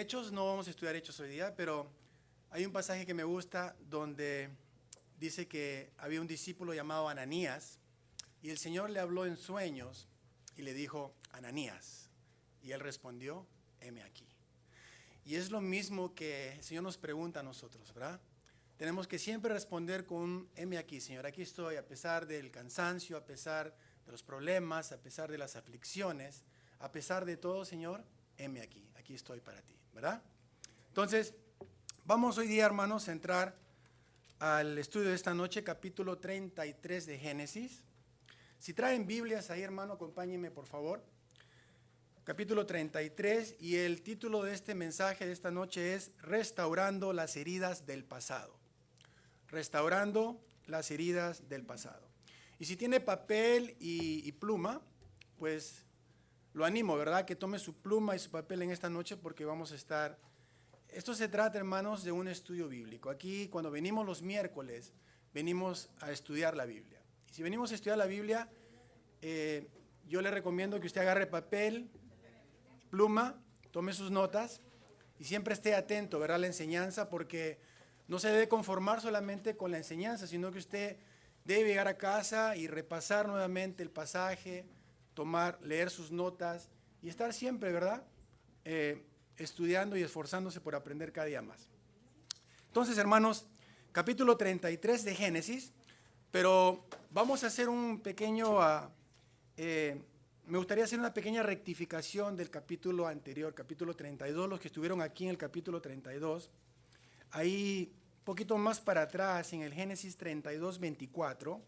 Hechos, no vamos a estudiar Hechos hoy día, pero hay un pasaje que me gusta donde dice que había un discípulo llamado Ananías y el Señor le habló en sueños y le dijo, Ananías. Y él respondió, heme aquí. Y es lo mismo que el Señor nos pregunta a nosotros, ¿verdad? Tenemos que siempre responder con un heme aquí, Señor. Aquí estoy, a pesar del cansancio, a pesar de los problemas, a pesar de las aflicciones, a pesar de todo, Señor, heme aquí. Aquí estoy para ti, ¿verdad? Entonces, vamos hoy día, hermanos, a entrar al estudio de esta noche, capítulo 33 de Génesis. Si traen Biblias ahí, hermano, acompáñenme, por favor. Capítulo 33, y el título de este mensaje de esta noche es Restaurando las heridas del pasado. Restaurando las heridas del pasado. Y si tiene papel y pluma, pues lo animo, ¿verdad? Que tome su pluma y su papel en esta noche porque vamos a estar... Esto se trata, hermanos, de un estudio bíblico. Aquí, cuando venimos los miércoles, venimos a estudiar la Biblia. Y si venimos a estudiar la Biblia, yo le recomiendo que usted agarre papel, pluma, tome sus notas y siempre esté atento, ¿verdad?, a la enseñanza, porque no se debe conformar solamente con la enseñanza, sino que usted debe llegar a casa y repasar nuevamente el pasaje, leer sus notas y estar siempre, ¿verdad?, estudiando y esforzándose por aprender cada día más. Entonces, hermanos, capítulo 33 de Génesis, pero vamos a hacer un pequeño... me gustaría hacer una pequeña rectificación del capítulo anterior, capítulo 32, los que estuvieron aquí en el capítulo 32. Ahí, un poquito más para atrás, en el Génesis 32, 24,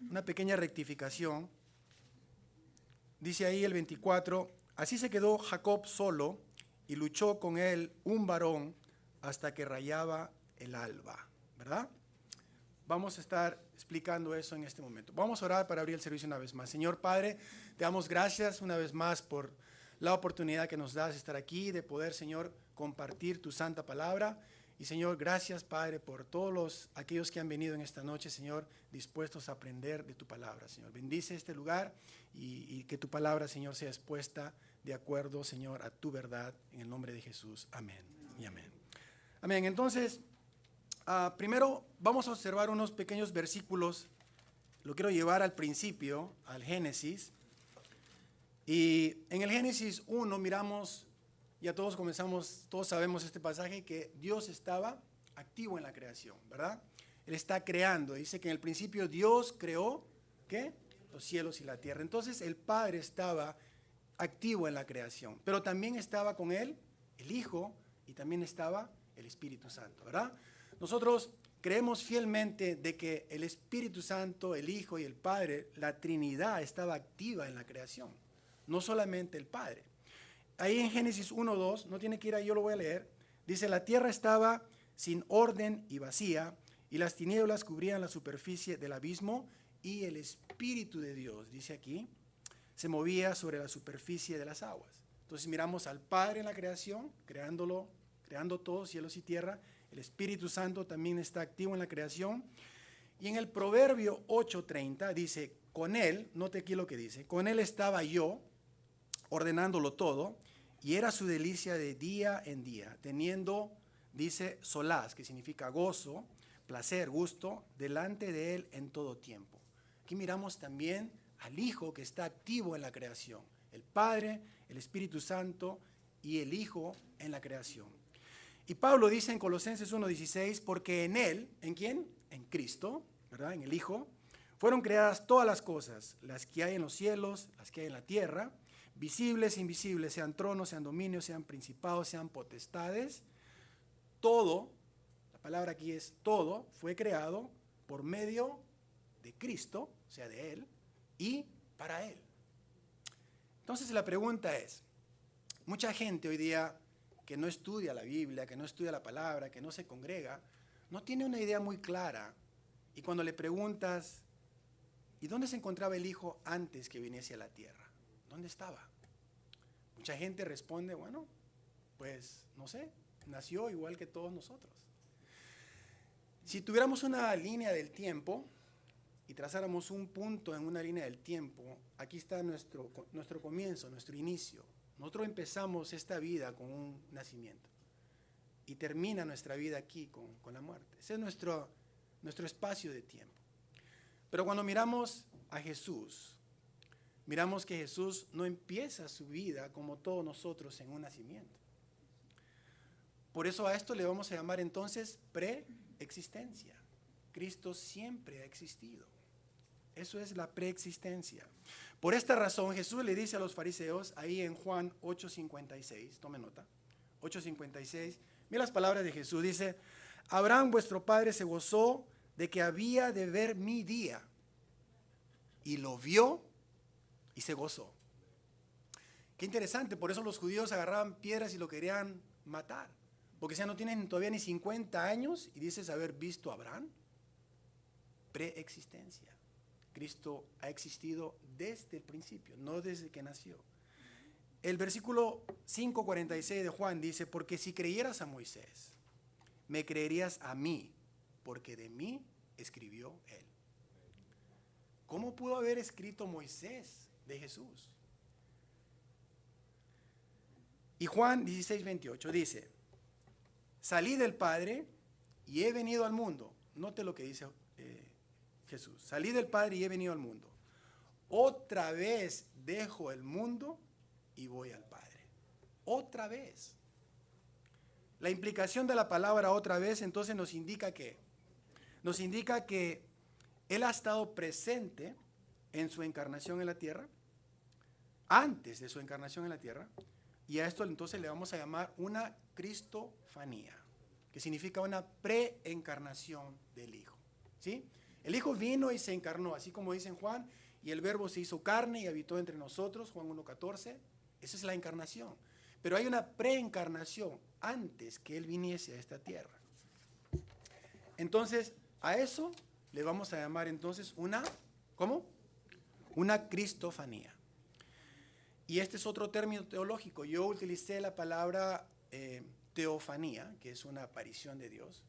una pequeña rectificación. Dice ahí el 24, así se quedó Jacob solo y luchó con él un varón hasta que rayaba el alba, ¿verdad? Vamos a estar explicando eso en este momento. Vamos a orar para abrir el servicio una vez más. Señor Padre, te damos gracias una vez más por la oportunidad que nos das de estar aquí, de poder, Señor, compartir tu santa palabra. Y, Señor, gracias, Padre, por todos aquellos que han venido en esta noche, Señor, dispuestos a aprender de tu palabra, Señor. Bendice este lugar y que tu palabra, Señor, sea expuesta de acuerdo, Señor, a tu verdad, en el nombre de Jesús. Amén y amén. Amén. Entonces... primero vamos a observar unos pequeños versículos. Lo quiero llevar al principio, al Génesis. Y en el Génesis 1 miramos, ya todos sabemos este pasaje, que Dios estaba activo en la creación, ¿verdad? Él está creando. Dice que en el principio Dios creó, ¿qué? Los cielos y la tierra. Entonces el Padre estaba activo en la creación, pero también estaba con él el Hijo y también estaba el Espíritu Santo, ¿verdad? Nosotros creemos fielmente de que el Espíritu Santo, el Hijo y el Padre, la Trinidad estaba activa en la creación, no solamente el Padre. Ahí en Génesis 1:2, no tiene que ir ahí, yo lo voy a leer, dice, la tierra estaba sin orden y vacía, y las tinieblas cubrían la superficie del abismo, y el Espíritu de Dios, dice aquí, se movía sobre la superficie de las aguas. Entonces miramos al Padre en la creación, creando todo, cielos y tierra. El Espíritu Santo también está activo en la creación. Y en el Proverbio 8:30 dice, con él, note aquí lo que dice, con él estaba yo, ordenándolo todo, y era su delicia de día en día, teniendo, dice, solaz, que significa gozo, placer, gusto, delante de él en todo tiempo. Aquí miramos también al Hijo que está activo en la creación, el Padre, el Espíritu Santo y el Hijo en la creación. Y Pablo dice en Colosenses 1:16, porque en él, ¿en quién? En Cristo, ¿verdad? En el Hijo, fueron creadas todas las cosas, las que hay en los cielos, las que hay en la tierra, visibles e invisibles, sean tronos, sean dominios, sean principados, sean potestades. Todo, la palabra aquí es todo, fue creado por medio de Cristo, o sea, de Él, y para Él. Entonces la pregunta es, mucha gente hoy día que no estudia la Biblia, que no estudia la palabra, que no se congrega, no tiene una idea muy clara. Y cuando le preguntas, ¿y dónde se encontraba el Hijo antes que viniese a la tierra? ¿Dónde estaba? Mucha gente responde, bueno, pues no sé, nació igual que todos nosotros. Si tuviéramos una línea del tiempo y trazáramos un punto en una línea del tiempo, aquí está nuestro comienzo, nuestro inicio. Nosotros empezamos esta vida con un nacimiento y termina nuestra vida aquí con la muerte. Ese es nuestro espacio de tiempo. Pero cuando miramos a Jesús, miramos que Jesús no empieza su vida como todos nosotros en un nacimiento. Por eso a esto le vamos a llamar entonces preexistencia. Cristo siempre ha existido. Eso es la preexistencia. Por esta razón Jesús le dice a los fariseos ahí en Juan 8:56, tome nota, 8:56, mira las palabras de Jesús, dice: Abraham vuestro padre se gozó de que había de ver mi día, y lo vio y se gozó. Qué interesante, por eso los judíos agarraban piedras y lo querían matar, porque ya no tienen todavía ni 50 años y dices haber visto a Abraham. Preexistencia. Cristo ha existido desde el principio, no desde que nació. El versículo 5:46 de Juan dice: porque si creyeras a Moisés, me creerías a mí, porque de mí escribió él. ¿Cómo pudo haber escrito Moisés de Jesús? Y Juan 16:28 dice: salí del Padre y he venido al mundo. Note lo que dice Jesús. Salí del Padre y he venido al mundo. Otra vez dejo el mundo y voy al Padre. Otra vez. La implicación de la palabra otra vez entonces nos indica que Él ha estado presente en su encarnación en la tierra, antes de su encarnación en la tierra, y a esto entonces le vamos a llamar una cristofanía, que significa una preencarnación del Hijo. ¿Sí? El Hijo vino y se encarnó, así como dice en Juan, y el Verbo se hizo carne y habitó entre nosotros, Juan 1:14. Esa es la encarnación. Pero hay una preencarnación antes que Él viniese a esta tierra. Entonces, a eso le vamos a llamar entonces ¿cómo? Una cristofanía. Y este es otro término teológico. Yo utilicé la palabra teofanía, que es una aparición de Dios,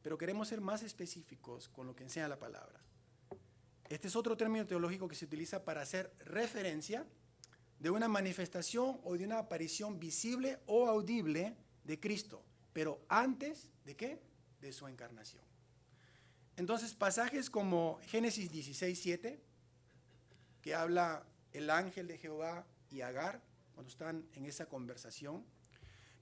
pero queremos ser más específicos con lo que enseña la palabra. Este es otro término teológico que se utiliza para hacer referencia de una manifestación o de una aparición visible o audible de Cristo, pero antes ¿de qué? De su encarnación. Entonces, pasajes como Génesis 16:7, que habla el ángel de Jehová y Agar, cuando están en esa conversación.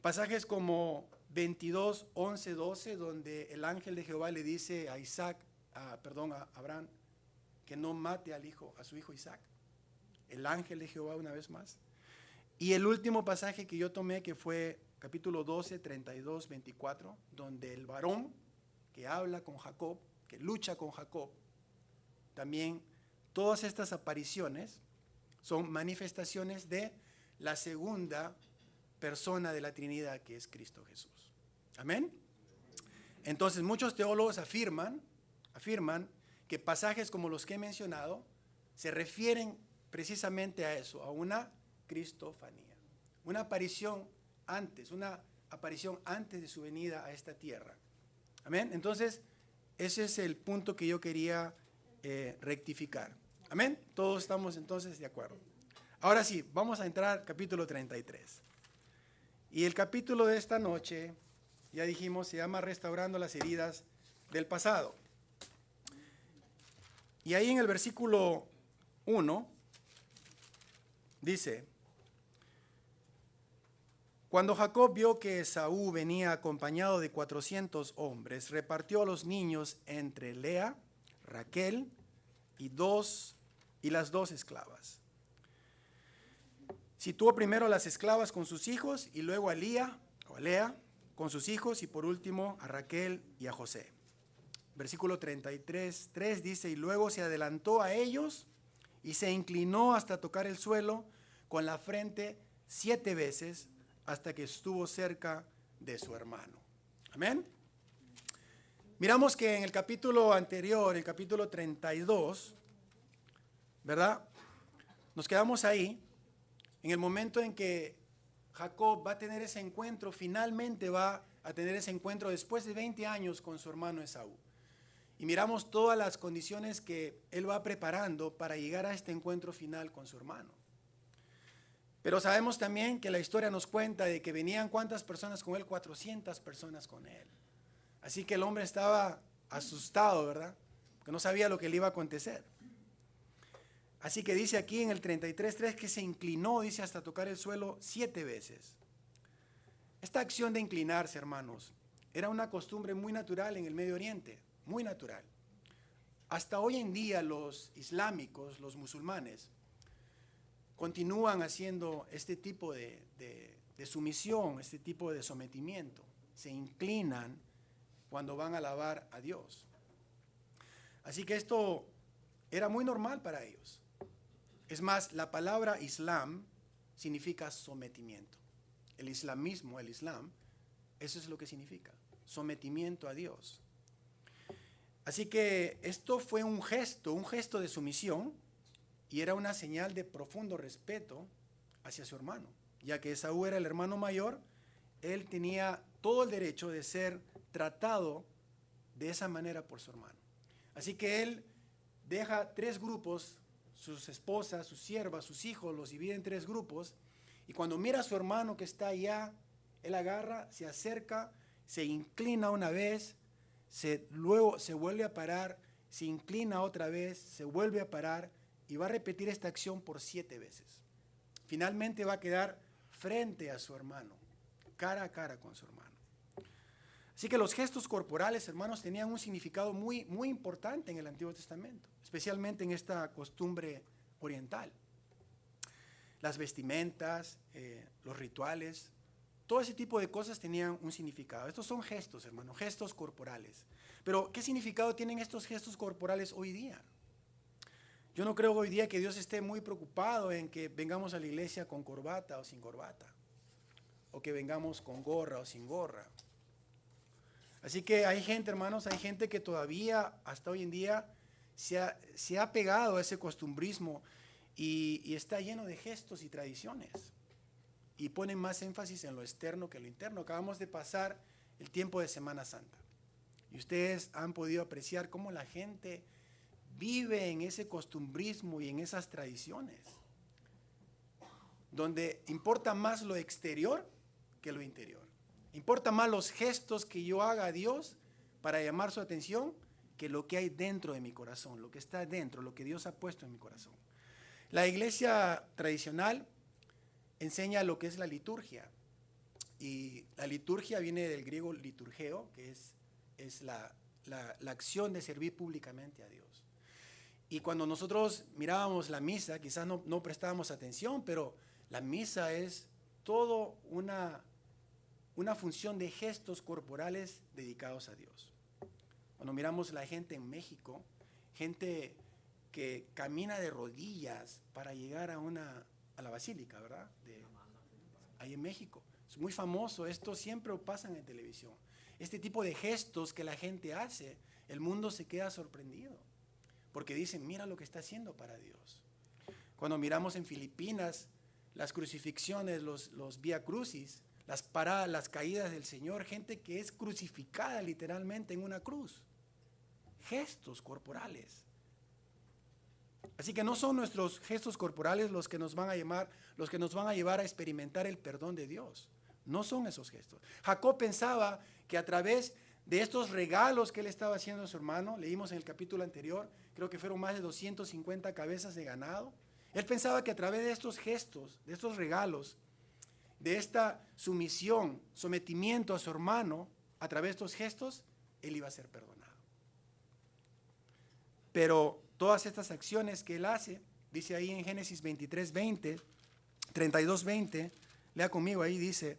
Pasajes como 22:11-12, donde el ángel de Jehová le dice a Abraham, que no mate a su hijo Isaac. El ángel de Jehová una vez más. Y el último pasaje que yo tomé, que fue capítulo 12, 32, 24, donde el varón que habla con Jacob, que lucha con Jacob, también todas estas apariciones son manifestaciones de la segunda persona de la Trinidad, que es Cristo Jesús. Amén. Entonces muchos teólogos afirman que pasajes como los que he mencionado se refieren precisamente a eso, a una cristofanía, una aparición antes de su venida a esta tierra. Amén. Entonces ese es el punto que yo quería rectificar. Amén. Todos estamos entonces de acuerdo. Ahora sí, vamos a entrar al capítulo 33. Y el capítulo de esta noche, ya dijimos, se llama Restaurando las heridas del pasado. Y ahí en el versículo 1 dice: cuando Jacob vio que Esaú venía acompañado de 400 hombres, repartió a los niños entre Lea, Raquel y las dos esclavas. Situó primero a las esclavas con sus hijos y luego a Lea con sus hijos y por último a Raquel y a José. Versículo 33:3 dice: y luego se adelantó a ellos y se inclinó hasta tocar el suelo con la frente 7 veces hasta que estuvo cerca de su hermano. Amén. Miramos que en el capítulo anterior, el capítulo 32, ¿verdad? Nos quedamos ahí, en el momento en que Jacob va a tener ese encuentro, finalmente va a tener ese encuentro después de 20 años con su hermano Esaú. Y miramos todas las condiciones que él va preparando para llegar a este encuentro final con su hermano. Pero sabemos también que la historia nos cuenta de que venían ¿cuántas personas con él? 400 personas con él. Así que el hombre estaba asustado, ¿verdad? Porque no sabía lo que le iba a acontecer. Así que dice aquí en el 33:3 que se inclinó, dice, hasta tocar el suelo 7 veces. Esta acción de inclinarse, hermanos, era una costumbre muy natural en el Medio Oriente, muy natural. Hasta hoy en día los islámicos, los musulmanes, continúan haciendo este tipo de sumisión, este tipo de sometimiento. Se inclinan cuando van a alabar a Dios. Así que esto era muy normal para ellos. Es más, la palabra Islam significa sometimiento. El islamismo, el Islam, eso es lo que significa, sometimiento a Dios. Así que esto fue un gesto de sumisión, y era una señal de profundo respeto hacia su hermano, ya que Esaú era el hermano mayor. Él tenía todo el derecho de ser tratado de esa manera por su hermano. Así que él deja 3 grupos, sus esposas, sus siervas, sus hijos, los divide en 3 grupos, y cuando mira a su hermano que está allá, él agarra, se acerca, se inclina una vez, luego se vuelve a parar, se inclina otra vez, se vuelve a parar, y va a repetir esta acción por 7 veces. Finalmente va a quedar frente a su hermano, cara a cara con su hermano. Así que los gestos corporales, hermanos, tenían un significado muy, muy importante en el Antiguo Testamento, especialmente en esta costumbre oriental. Las vestimentas, los rituales, todo ese tipo de cosas tenían un significado. Estos son gestos, hermanos, gestos corporales. Pero, ¿qué significado tienen estos gestos corporales hoy día? Yo no creo hoy día que Dios esté muy preocupado en que vengamos a la iglesia con corbata o sin corbata, o que vengamos con gorra o sin gorra. Así que hay gente, hermanos, hay gente que todavía, hasta hoy en día, se ha pegado a ese costumbrismo y está lleno de gestos y tradiciones. Y ponen más énfasis en lo externo que en lo interno. Acabamos de pasar el tiempo de Semana Santa. Y ustedes han podido apreciar cómo la gente vive en ese costumbrismo y en esas tradiciones, donde importa más lo exterior que lo interior. Importa más los gestos que yo haga a Dios para llamar su atención que lo que hay dentro de mi corazón, lo que está dentro, lo que Dios ha puesto en mi corazón. La iglesia tradicional enseña lo que es la liturgia. Y la liturgia viene del griego liturgeo, que es la acción de servir públicamente a Dios. Y cuando nosotros mirábamos la misa, quizás no prestábamos atención, pero la misa es todo una función de gestos corporales dedicados a Dios. Cuando miramos la gente en México, gente que camina de rodillas para llegar a la basílica, ¿verdad? Ahí en México. Es muy famoso, esto siempre pasa en televisión. Este tipo de gestos que la gente hace, el mundo se queda sorprendido, porque dicen, mira lo que está haciendo para Dios. Cuando miramos en Filipinas, las crucifixiones, los vía crucis, las paradas, las caídas del Señor, gente que es crucificada literalmente en una cruz. Gestos corporales. Así que no son nuestros gestos corporales los que nos van a llevar a experimentar el perdón de Dios. No son esos gestos. Jacob pensaba que a través de estos regalos que él estaba haciendo a su hermano, leímos en el capítulo anterior, creo que fueron más de 250 cabezas de ganado. Él pensaba que a través de estos gestos, de estos regalos, de esta sumisión, sometimiento a su hermano, a través de estos gestos, él iba a ser perdonado. Pero todas estas acciones que él hace, dice ahí en Génesis 23:20, 32:20, lea conmigo ahí, dice,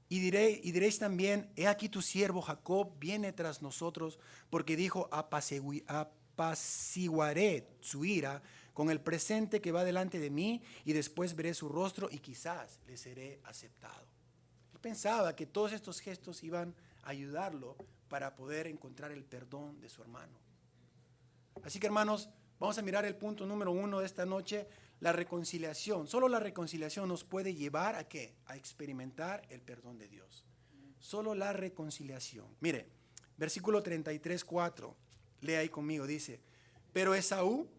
y diréis también, he aquí tu siervo Jacob viene tras nosotros, porque dijo, apaciguaré su ira con el presente que va delante de mí, y después veré su rostro y quizás le seré aceptado. Él pensaba que todos estos gestos iban a ayudarlo para poder encontrar el perdón de su hermano. Así que, hermanos, vamos a mirar el punto número 1 de esta noche, la reconciliación. Solo la reconciliación nos puede llevar ¿a qué? A experimentar el perdón de Dios. Solo la reconciliación. Mire, versículo 33:4, lea ahí conmigo, dice, pero Esaú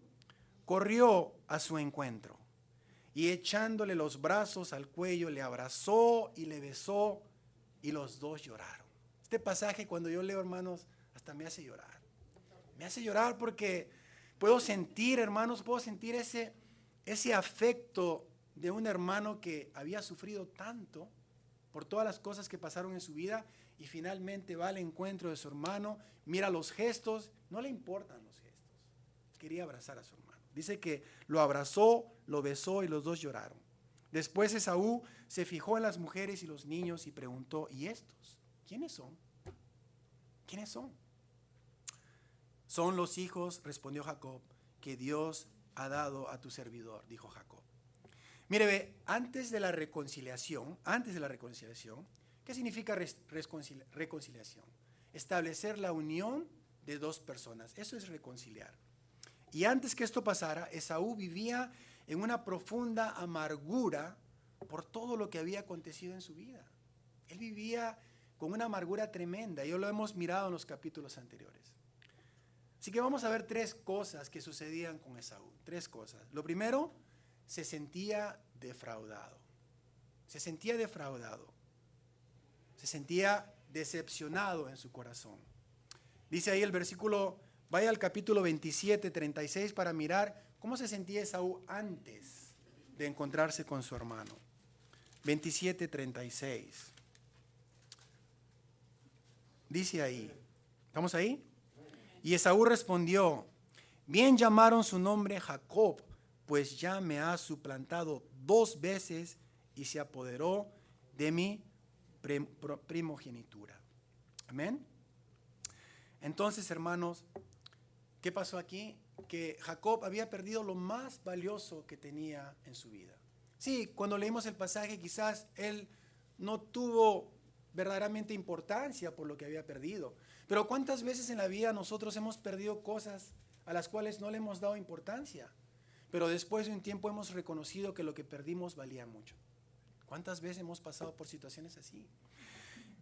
corrió a su encuentro y echándole los brazos al cuello, le abrazó y le besó y los dos lloraron. Este pasaje cuando yo leo, hermanos, hasta me hace llorar. Me hace llorar porque puedo sentir, hermanos, puedo sentir ese afecto de un hermano que había sufrido tanto por todas las cosas que pasaron en su vida y finalmente va al encuentro de su hermano, mira los gestos, no le importan los gestos, quería abrazar a su hermano. Dice que lo abrazó, lo besó y los dos lloraron. Después Esaú se fijó en las mujeres y los niños y preguntó, ¿y estos? ¿Quiénes son? ¿Quiénes son? Son los hijos, respondió Jacob, que Dios ha dado a tu servidor, dijo Jacob. Mire, ve, antes de la reconciliación, ¿qué significa reconciliación? Establecer la unión de dos personas, eso es reconciliar. Y antes que esto pasara, Esaú vivía en una profunda amargura por todo lo que había acontecido en su vida. Él vivía con una amargura tremenda, y lo hemos mirado en los capítulos anteriores. Así que vamos a ver tres cosas que sucedían con Esaú, tres cosas. Lo primero, se sentía defraudado. Se sentía defraudado. Se sentía decepcionado en su corazón. Dice ahí el versículo, vaya al capítulo 27, 36 para mirar cómo se sentía Esaú antes de encontrarse con su hermano. 27, 36. Dice ahí, ¿estamos ahí? Y Esaú respondió, bien llamaron su nombre Jacob, pues ya me ha suplantado 2 veces y se apoderó de mi primogenitura. Amén. Entonces, hermanos, ¿qué pasó aquí? Que Jacob había perdido lo más valioso que tenía en su vida. Sí, cuando leímos el pasaje quizás él no tuvo verdaderamente importancia por lo que había perdido. Pero ¿cuántas veces en la vida nosotros hemos perdido cosas a las cuales no le hemos dado importancia? Pero después de un tiempo hemos reconocido que lo que perdimos valía mucho. ¿Cuántas veces hemos pasado por situaciones así?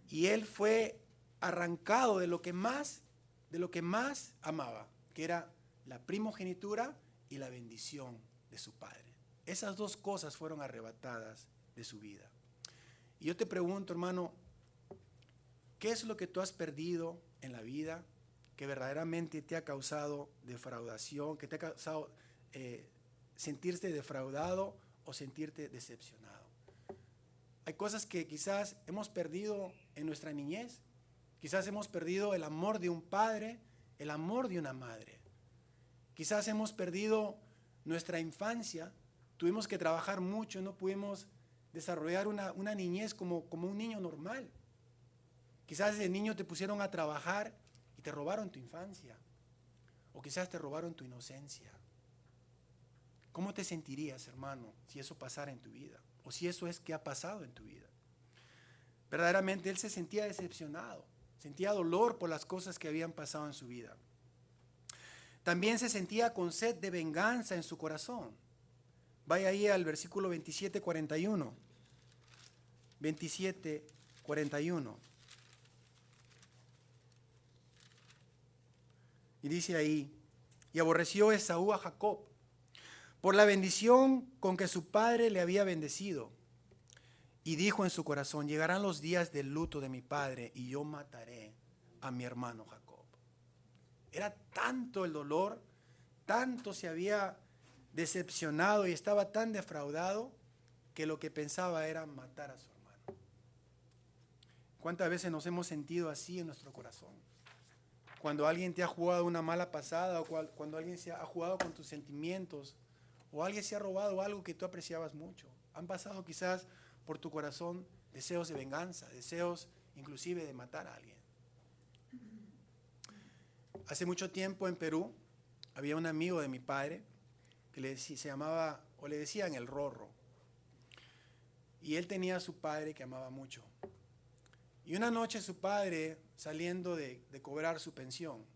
Y él fue arrancado de lo que más amaba, que era la primogenitura y la bendición de su padre. Esas 2 cosas fueron arrebatadas de su vida. Y yo te pregunto, hermano, ¿qué es lo que tú has perdido en la vida que verdaderamente te ha causado defraudación, que te ha causado sentirte defraudado o sentirte decepcionado? Hay cosas que quizás hemos perdido en nuestra niñez. Quizás hemos perdido el amor de un padre, el amor de una madre. Quizás hemos perdido nuestra infancia. Tuvimos que trabajar mucho, no pudimos desarrollar una niñez como un niño normal. Quizás de niño te pusieron a trabajar y te robaron tu infancia. O quizás te robaron tu inocencia. ¿Cómo te sentirías, hermano, si eso pasara en tu vida? O si eso es que ha pasado en tu vida. Verdaderamente él se sentía decepcionado, sentía dolor por las cosas que habían pasado en su vida. También se sentía con sed de venganza en su corazón. Vaya ahí al versículo 27, 41. 27, 41. Y dice ahí, y aborreció Esaú a Jacob por la bendición con que su padre le había bendecido. Y dijo en su corazón, llegarán los días del luto de mi padre y yo mataré a mi hermano Jacob. Era tanto el dolor, tanto se había decepcionado y estaba tan defraudado que lo que pensaba era matar a su hermano. ¿Cuántas veces nos hemos sentido así en nuestro corazón? Cuando alguien te ha jugado una mala pasada o cuando alguien se ha jugado con tus sentimientos o alguien se ha robado algo que tú apreciabas mucho. Han pasado quizás por tu corazón deseos de venganza, deseos inclusive de matar a alguien. Hace mucho tiempo en Perú había un amigo de mi padre que le decían el Rorro. Y él tenía a su padre que amaba mucho. Y una noche su padre, saliendo de cobrar su pensión,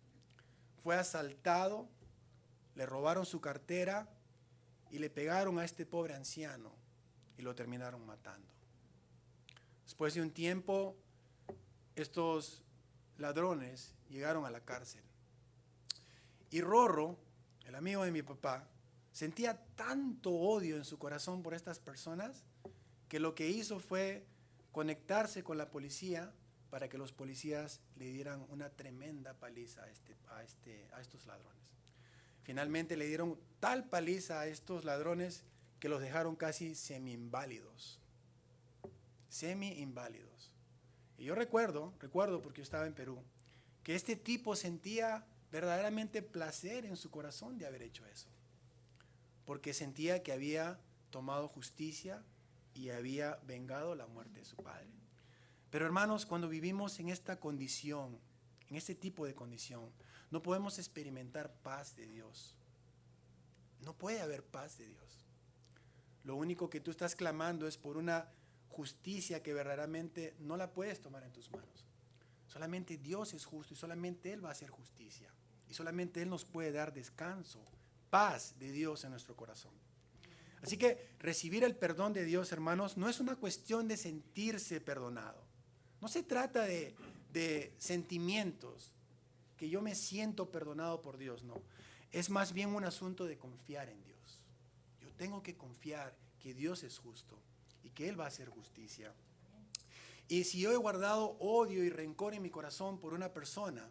fue asaltado, le robaron su cartera y le pegaron a este pobre anciano y lo terminaron matando. Después de un tiempo, estos ladrones llegaron a la cárcel. Y Rorro, el amigo de mi papá, Sentía tanto odio en su corazón por estas personas que lo que hizo fue conectarse con la policía para que los policías le dieran una tremenda paliza a estos ladrones. Finalmente le dieron tal paliza a estos ladrones que los dejaron casi semi-inválidos. Semi-inválidos. Y yo recuerdo porque yo estaba en Perú, que este tipo sentía verdaderamente placer en su corazón de haber hecho eso. Porque sentía que había tomado justicia y había vengado la muerte de su padre. Pero hermanos, cuando vivimos en esta condición, en este tipo de condición, no podemos experimentar paz de Dios. No puede haber paz de Dios. Lo único que tú estás clamando es por una justicia que verdaderamente no la puedes tomar en tus manos. Solamente Dios es justo y solamente Él va a hacer justicia. Y solamente Él nos puede dar descanso, paz de Dios en nuestro corazón. Así que recibir el perdón de Dios, hermanos, no es una cuestión de sentirse perdonado. No se trata de sentimientos, que yo me siento perdonado por Dios, no. Es más bien un asunto de confiar en Dios. Yo tengo que confiar que Dios es justo y que Él va a hacer justicia. Y si yo he guardado odio y rencor en mi corazón por una persona,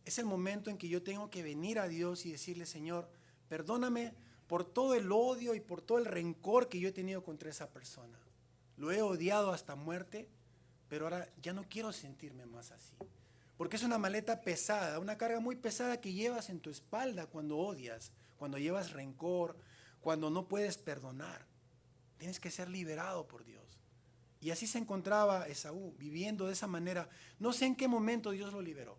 es el momento en que yo tengo que venir a Dios y decirle: Señor, perdóname por todo el odio y por todo el rencor que yo he tenido contra esa persona. Lo he odiado hasta muerte, pero ahora ya no quiero sentirme más así. Porque es una maleta pesada, una carga muy pesada que llevas en tu espalda cuando odias, cuando llevas rencor, cuando no puedes perdonar. Tienes que ser liberado por Dios. Y así se encontraba Esaú, viviendo de esa manera. No sé en qué momento Dios lo liberó,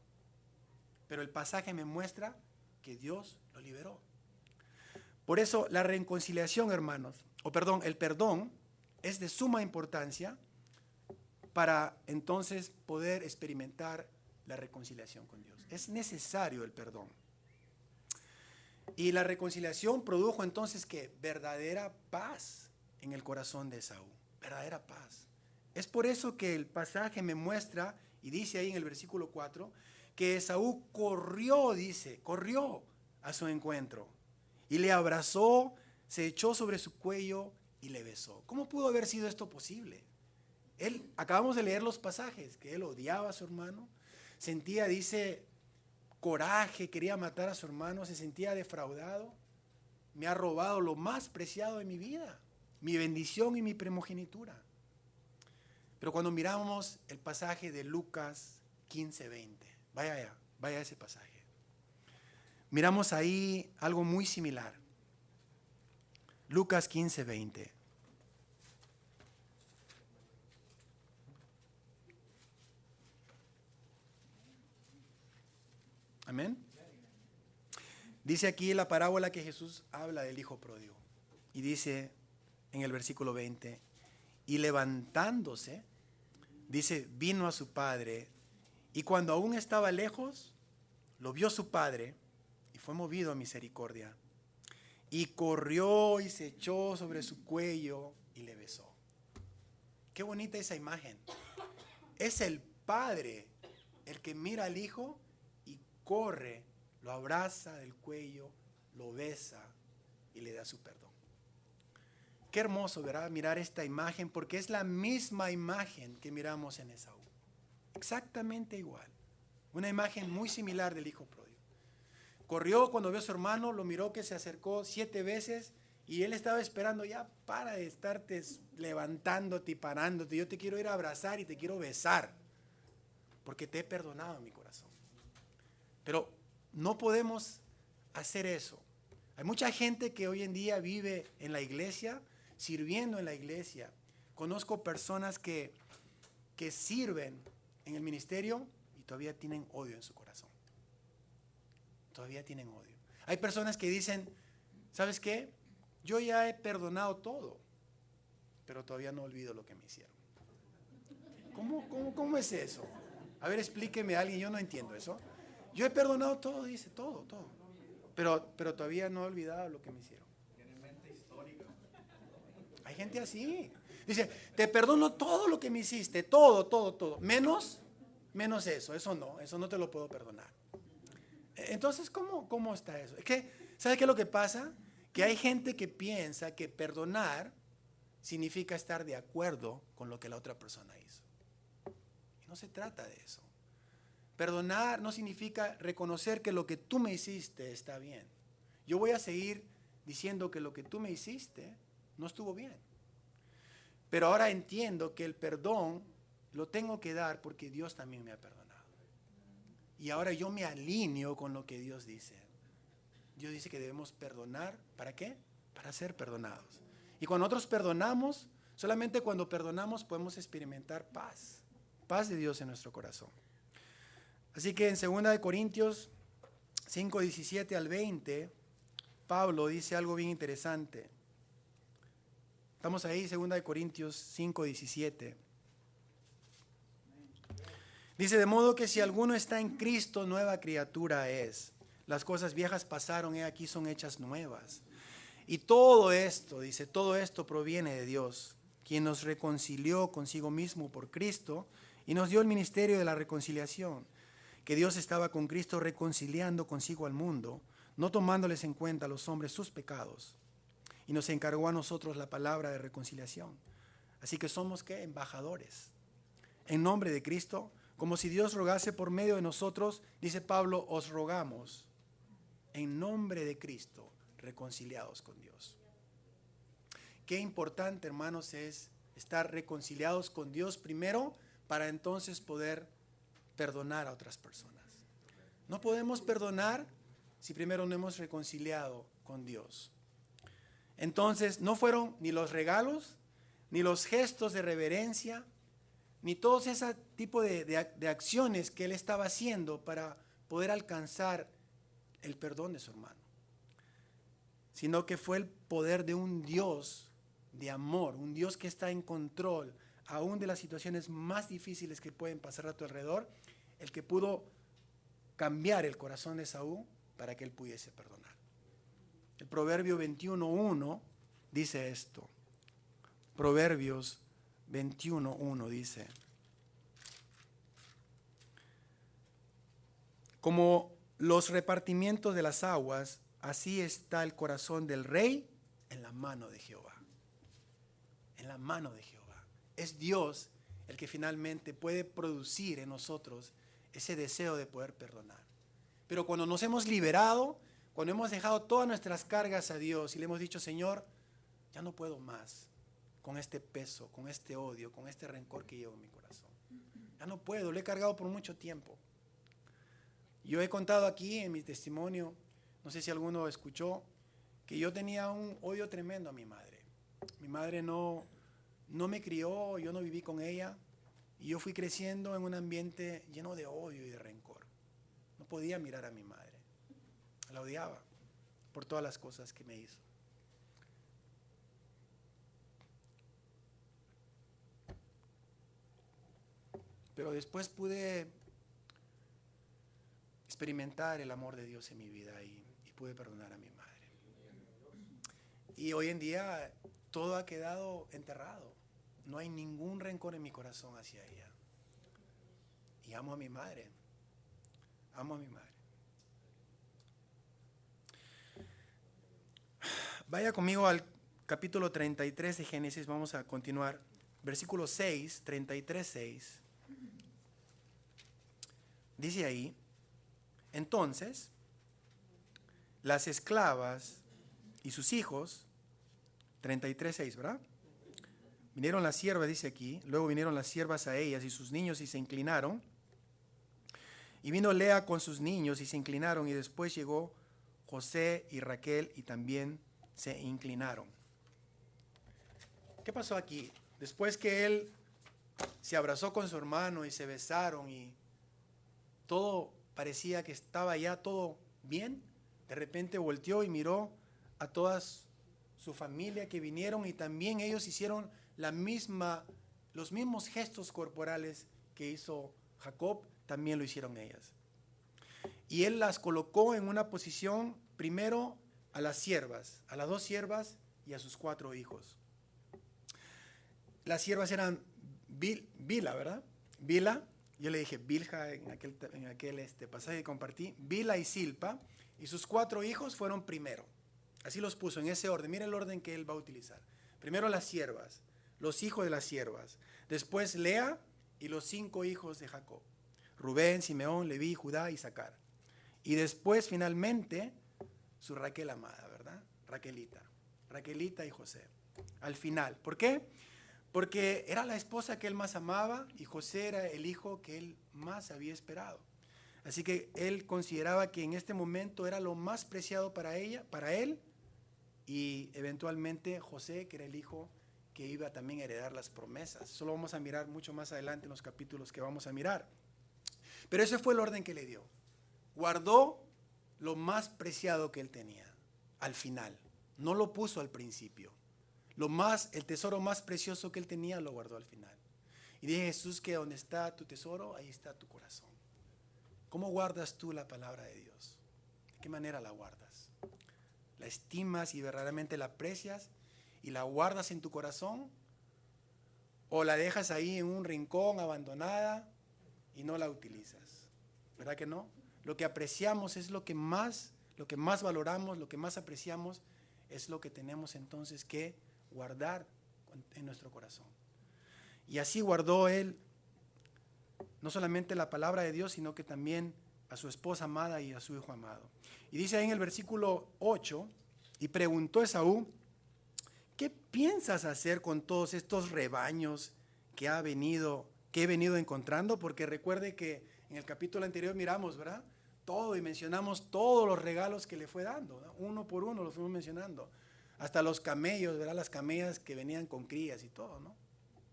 pero el pasaje me muestra que Dios lo liberó. Por eso la reconciliación, hermanos, el perdón es de suma importancia para entonces poder experimentar la reconciliación con Dios. Es necesario el perdón. Y la reconciliación produjo entonces que verdadera paz en el corazón de Esaú. Verdadera paz. Es por eso que el pasaje me muestra, y dice ahí en el versículo 4, que Esaú corrió a su encuentro. Y le abrazó, se echó sobre su cuello y le besó. ¿Cómo pudo haber sido esto posible? Acabamos de leer los pasajes, que él odiaba a su hermano, sentía, dice, coraje, quería matar a su hermano, se sentía defraudado. Me ha robado lo más preciado de mi vida, mi bendición y mi primogenitura. Pero cuando miramos el pasaje de Lucas 15:20, vaya a ese pasaje. Miramos ahí algo muy similar. Lucas 15:20. Amén. Dice aquí la parábola que Jesús habla del hijo pródigo. Y dice en el versículo 20, y levantándose, dice, vino a su padre, y cuando aún estaba lejos, lo vio su padre, y fue movido a misericordia. Y corrió y se echó sobre su cuello y le besó. Qué bonita esa imagen. Es el padre el que mira al hijo y corre, lo abraza del cuello, lo besa y le da su perdón. Qué hermoso, ¿verdad? Mirar esta imagen, porque es la misma imagen que miramos en Esaú. Exactamente igual. Una imagen muy similar del hijo pródigo. Corrió cuando vio a su hermano, lo miró que se acercó 7 veces y él estaba esperando: ya para de estarte levantándote y parándote. Yo te quiero ir a abrazar y te quiero besar, porque te he perdonado en mi corazón. Pero no podemos hacer eso. Hay mucha gente que hoy en día vive en la iglesia, sirviendo en la iglesia. Conozco personas que sirven en el ministerio y todavía tienen odio en su corazón. Todavía tienen odio. Hay personas que dicen: ¿sabes qué? Yo ya he perdonado todo, pero todavía no olvido lo que me hicieron. ¿Cómo es eso? A ver, explíqueme a alguien, yo no entiendo eso. Yo he perdonado todo, dice, todo. Pero todavía no he olvidado lo que me hicieron. Tiene mente histórica. Hay gente así. Dice: te perdono todo lo que me hiciste, todo. Menos eso no te lo puedo perdonar. Entonces, ¿cómo está eso? Es que, ¿sabe qué es lo que pasa? que hay gente que piensa que perdonar significa estar de acuerdo con lo que la otra persona hizo. Y no se trata de eso. Perdonar no significa reconocer que lo que tú me hiciste está bien. Yo voy a seguir diciendo que lo que tú me hiciste no estuvo bien. Pero ahora entiendo que el perdón lo tengo que dar porque Dios también me ha perdonado. Y ahora yo me alineo con lo que Dios dice. Dios dice que debemos perdonar. ¿Para qué? Para ser perdonados. Y cuando nosotros perdonamos, solamente cuando perdonamos podemos experimentar paz. Paz de Dios en nuestro corazón. Así que en 2 Corintios 5, 17 al 20, Pablo dice algo bien interesante. Estamos ahí, 2 Corintios 5, 17. Dice, de modo que si alguno está en Cristo, nueva criatura es. Las cosas viejas pasaron, he aquí son hechas nuevas. Y todo esto, dice, todo esto proviene de Dios, quien nos reconcilió consigo mismo por Cristo y nos dio el ministerio de la reconciliación, que Dios estaba con Cristo reconciliando consigo al mundo, no tomándoles en cuenta a los hombres sus pecados, y nos encargó a nosotros la palabra de reconciliación. Así que somos, ¿qué? Embajadores. En nombre de Cristo, como si Dios rogase por medio de nosotros, dice Pablo, os rogamos, en nombre de Cristo, reconciliados con Dios. Qué importante, hermanos, es estar reconciliados con Dios primero para entonces poder perdonar a otras personas. No podemos perdonar si primero no hemos reconciliado con Dios. Entonces, no fueron ni los regalos, ni los gestos de reverencia, ni todos ese tipo de acciones que él estaba haciendo para poder alcanzar el perdón de su hermano, sino que fue el poder de un Dios de amor, un Dios que está en control aún de las situaciones más difíciles que pueden pasar a tu alrededor, el que pudo cambiar el corazón de Saúl para que él pudiese perdonar. El Proverbio 21:1 dice esto. Proverbios 21:1 dice: como los repartimientos de las aguas, así está el corazón del rey en la mano de Jehová. En la mano de Jehová. Es Dios el que finalmente puede producir en nosotros ese deseo de poder perdonar. Pero cuando nos hemos liberado, cuando hemos dejado todas nuestras cargas a Dios y le hemos dicho, Señor, ya no puedo más con este peso, con este odio, con este rencor que llevo en mi corazón. Ya no puedo, lo he cargado por mucho tiempo. Yo he contado aquí en mi testimonio, no sé si alguno escuchó, que yo tenía un odio tremendo a mi madre. Mi madre no me crió, yo no viví con ella, y yo fui creciendo en un ambiente lleno de odio y de rencor. No podía mirar a mi madre, la odiaba por todas las cosas que me hizo. Pero después pude experimentar el amor de Dios en mi vida y pude perdonar a mi madre. Y hoy en día todo ha quedado enterrado. No hay ningún rencor en mi corazón hacia ella. Y amo a mi madre. Amo a mi madre. Vaya conmigo al capítulo 33 de Génesis. Vamos a continuar. Versículo 6, 33, 6. Dice ahí: entonces, las esclavas y sus hijos, 33:6, ¿verdad? Vinieron las siervas, dice aquí, luego vinieron las siervas a ellas y sus niños y se inclinaron. Y vino Lea con sus niños y se inclinaron, y después llegó José y Raquel y también se inclinaron. ¿Qué pasó aquí? Después que él se abrazó con su hermano y se besaron y todo parecía que estaba ya todo bien, de repente volteó y miró a toda su familia que vinieron y también ellos hicieron los mismos gestos corporales que hizo Jacob, también lo hicieron ellas. Y él las colocó en una posición, primero a las siervas, a las dos siervas y a sus 4 hijos. Las siervas eran Bila, ¿verdad? Bila. Yo le dije Bilha en aquel pasaje que compartí. Bila y Silpa. Y sus 4 hijos fueron primero. Así los puso en ese orden. Mira el orden que él va a utilizar. Primero las siervas, los hijos de las siervas. Después Lea y los 5 hijos de Jacob. Rubén, Simeón, Leví, Judá y Isaacar. Y después finalmente su Raquel amada, ¿verdad? Raquelita y José. Al final. ¿Por qué? Porque era la esposa que él más amaba y José era el hijo que él más había esperado. Así que él consideraba que en este momento era lo más preciado para ella, para él, y eventualmente José, que era el hijo que iba también a heredar las promesas. Eso lo vamos a mirar mucho más adelante en los capítulos que vamos a mirar. Pero ese fue el orden que le dio. Guardó lo más preciado que él tenía al final. No lo puso al principio. El tesoro más precioso que él tenía lo guardó al final. Y dije, Jesús, que donde está tu tesoro, ahí está tu corazón. ¿Cómo guardas tú la palabra de Dios? ¿De qué manera la guardas? ¿La estimas y verdaderamente la aprecias y la guardas en tu corazón? ¿O la dejas ahí en un rincón abandonada y no la utilizas? ¿Verdad que no? Lo que apreciamos es lo que más valoramos, lo que más apreciamos es lo que tenemos entonces que guardar en nuestro corazón. Y así guardó él no solamente la palabra de Dios, sino que también a su esposa amada y a su hijo amado. Y dice ahí en el versículo 8, y preguntó Esaú, ¿qué piensas hacer con todos estos rebaños que he venido encontrando? Porque recuerde que en el capítulo anterior miramos, ¿verdad? Todo, y mencionamos todos los regalos que le fue dando, ¿no? Uno por uno los fuimos mencionando. Hasta los camellos, ¿verdad? Las camellas que venían con crías y todo, ¿no?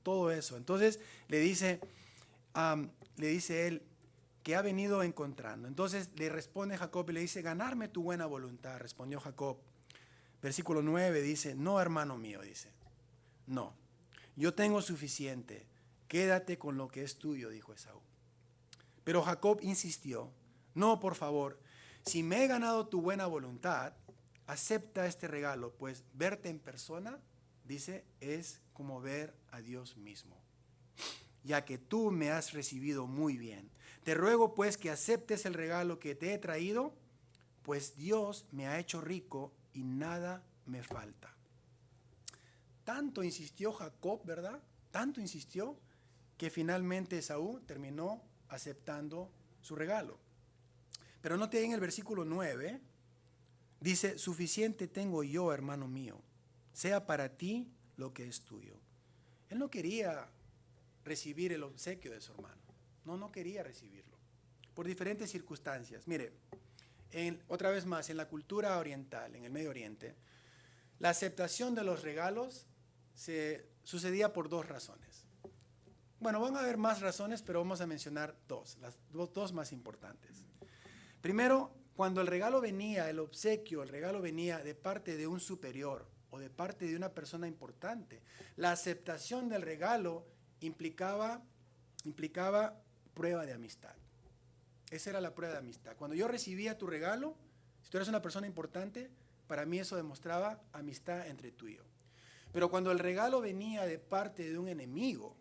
Todo eso. Entonces le dice él que ha venido encontrando. Entonces le responde Jacob y le dice, ganarme tu buena voluntad, respondió Jacob. Versículo 9 dice, no, hermano mío, dice, no, yo tengo suficiente, quédate con lo que es tuyo, dijo Esaú. Pero Jacob insistió, no, por favor, si me he ganado tu buena voluntad, acepta este regalo, pues verte en persona, dice, es como ver a Dios mismo, ya que tú me has recibido muy bien. Te ruego pues que aceptes el regalo que te he traído, pues Dios me ha hecho rico y nada me falta. Tanto insistió Jacob, ¿verdad? Tanto insistió que finalmente Esaú terminó aceptando su regalo. Pero note ahí en el versículo 9, dice, suficiente tengo yo, hermano mío, sea para ti lo que es tuyo. Él no quería recibir el obsequio de su hermano. No quería recibirlo. Por diferentes circunstancias. Mire, otra vez más, en la cultura oriental, en el Medio Oriente, la aceptación de los regalos se sucedía por 2 razones. Bueno, van a haber más razones, pero vamos a mencionar 2, las 2 más importantes. Primero, cuando el regalo venía, el obsequio, el regalo venía de parte de un superior o de parte de una persona importante, la aceptación del regalo implicaba prueba de amistad. Esa era la prueba de amistad. Cuando yo recibía tu regalo, si tú eres una persona importante, para mí eso demostraba amistad entre tú y yo. Pero cuando el regalo venía de parte de un enemigo,